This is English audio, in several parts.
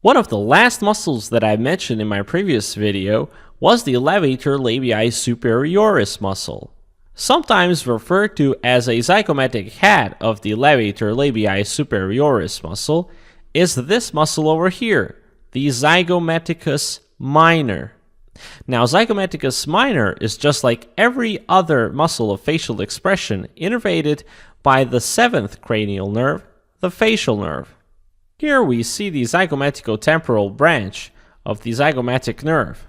One of the last muscles that I mentioned in my previous video was the levator labii superioris muscle. Sometimes referred to as a zygomatic head of the levator labii superioris muscle is this muscle over here, the zygomaticus minor. Now, zygomaticus minor is just like every other muscle of facial expression innervated by the seventh cranial nerve, the facial nerve. Here we see the zygomaticotemporal branch of the zygomatic nerve.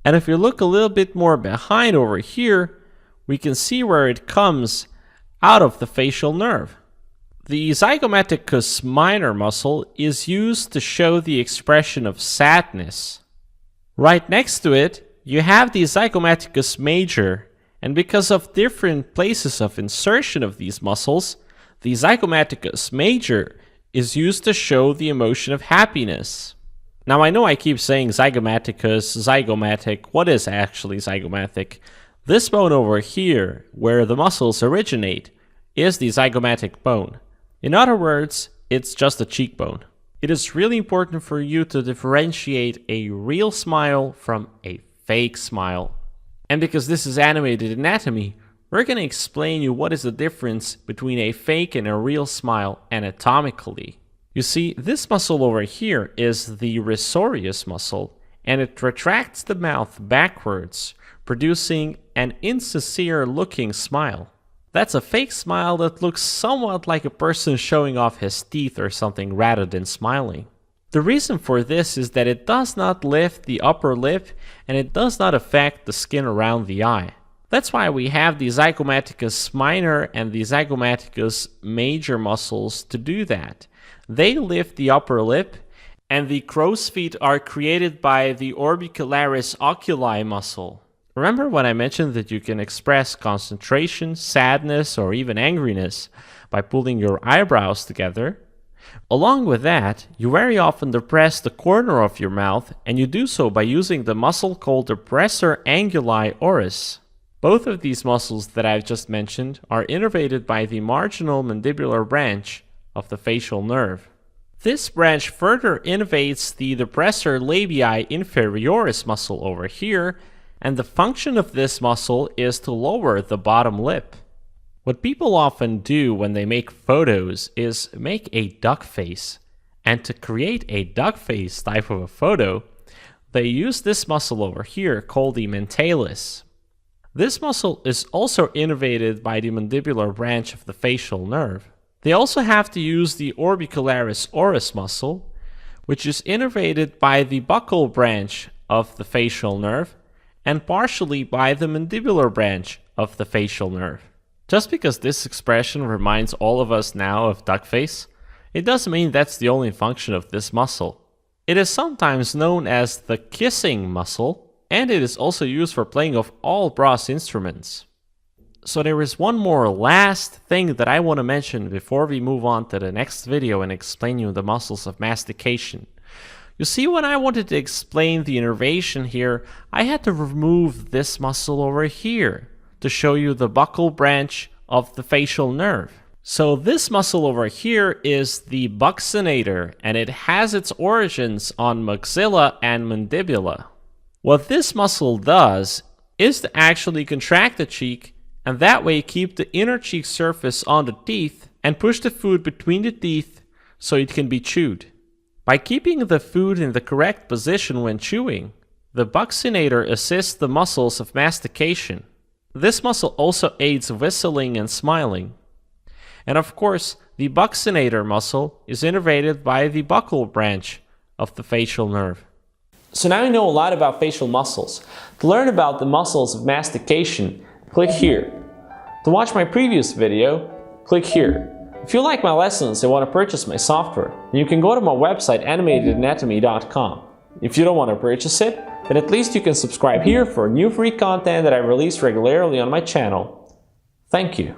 And if you look a little bit more behind over here, we can see where it comes out of the facial nerve. The zygomaticus minor muscle is used to show the expression of sadness. Right next to it, you have the zygomaticus major, and because of different places of insertion of these muscles, the zygomaticus major is used to show the emotion of happiness. Now, I know I keep saying zygomaticus, zygomatic. What is actually zygomatic? This bone over here, where the muscles originate, is the zygomatic bone. In other words, it's just a cheekbone. It is really important for you to differentiate a real smile from a fake smile. And because this is animated anatomy, we're going to explain you what is the difference between a fake and a real smile anatomically. You see, this muscle over here is the risorius muscle, and it retracts the mouth backwards, producing an insincere looking smile. That's a fake smile that looks somewhat like a person showing off his teeth or something rather than smiling. The reason for this is that it does not lift the upper lip and it does not affect the skin around the eye. That's why we have the zygomaticus minor and the zygomaticus major muscles to do that. They lift the upper lip, and the crow's feet are created by the orbicularis oculi muscle. Remember when I mentioned that you can express concentration, sadness, or even angriness by pulling your eyebrows together? Along with that, you very often depress the corner of your mouth, and you do so by using the muscle called the depressor anguli oris. Both of these muscles that I've just mentioned are innervated by the marginal mandibular branch of the facial nerve. This branch further innervates the depressor labii inferioris muscle over here, and the function of this muscle is to lower the bottom lip. What people often do when they make photos is make a duck face, and to create a duck face type of a photo, they use this muscle over here called the mentalis. This muscle is also innervated by the mandibular branch of the facial nerve. They also have to use the orbicularis oris muscle, which is innervated by the buccal branch of the facial nerve and partially by the mandibular branch of the facial nerve. Just because this expression reminds all of us now of duck face, it doesn't mean that's the only function of this muscle. It is sometimes known as the kissing muscle, and it is also used for playing of all brass instruments. So there is one more last thing that I want to mention before we move on to the next video and explain you the muscles of mastication. You see, when I wanted to explain the innervation here, I had to remove this muscle over here to show you the buccal branch of the facial nerve. So this muscle over here is the buccinator, and it has its origins on maxilla and mandibula. What this muscle does is to actually contract the cheek and that way keep the inner cheek surface on the teeth and push the food between the teeth so it can be chewed. By keeping the food in the correct position when chewing, the buccinator assists the muscles of mastication. This muscle also aids whistling and smiling. And of course, the buccinator muscle is innervated by the buccal branch of the facial nerve. So now you know a lot about facial muscles. To learn about the muscles of mastication, click here. To watch my previous video, click here. If you like my lessons and want to purchase my software, then you can go to my website animatedanatomy.com. If you don't want to purchase it, then at least you can subscribe here for new free content that I release regularly on my channel. Thank you.